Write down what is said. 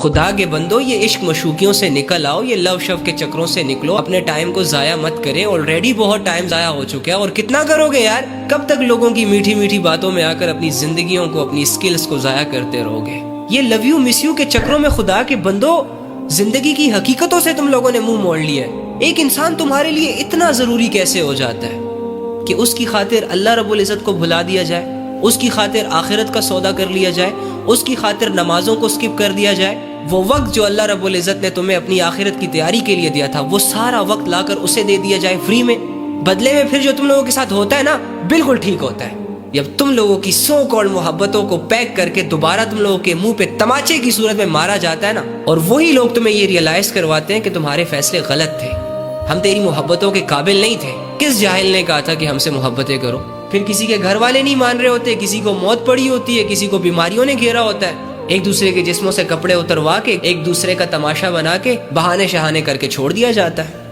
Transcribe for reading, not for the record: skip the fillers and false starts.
خدا کے بندو یہ عشق مشوقیوں سے نکل آؤ، یہ لو شو کے چکروں سے نکلو، اپنے ٹائم کو ضائع مت کریں، آلریڈی بہت ٹائم ضائع ہو چکا ہے، اور کتنا کرو گے یار؟ کب تک لوگوں کی میٹھی میٹھی باتوں میں آ کر اپنی زندگیوں کو، اپنی سکلز کو ضائع کرتے رہو گے؟ یہ لو یو مس یو کے چکروں میں خدا کے بندو زندگی کی حقیقتوں سے تم لوگوں نے منہ موڑ لیا ہے۔ ایک انسان تمہارے لیے اتنا ضروری کیسے ہو جاتا ہے کہ اس کی خاطر اللہ رب العزت کو بھلا دیا جائے، اس کی خاطر آخرت کا سودا کر لیا جائے، اس کی خاطر نمازوں کو سکپ کر دیا جائے؟ وہ وقت جو اللہ رب العزت نے تمہیں اپنی آخرت کی تیاری کے لیے دیا تھا، وہ سارا وقت لا کر اسے دے دیا جائے فری میں۔ بدلے میں پھر جو تم لوگوں کے ساتھ ہوتا ہے نا، بالکل ٹھیک ہوتا ہے۔ جب تم لوگوں کی سو کال محبتوں کو پیک کر کے دوبارہ تم لوگوں کے منہ پہ تماچے کی صورت میں مارا جاتا ہے نا، اور وہی لوگ تمہیں یہ ریئلائز کرواتے ہیں کہ تمہارے فیصلے غلط تھے، ہم تیری محبتوں کے قابل نہیں تھے، کس جاہل نے کہا تھا کہ ہم سے محبتیں کرو؟ پھر کسی کے گھر والے نہیں مان رہے ہوتے، کسی کو موت پڑی ہوتی ہے، کسی کو بیماریوں نے گھیرا ہوتا ہے، ایک دوسرے کے جسموں سے کپڑے اتروا کے، ایک دوسرے کا تماشا بنا کے بہانے شہانے کر کے چھوڑ دیا جاتا ہے۔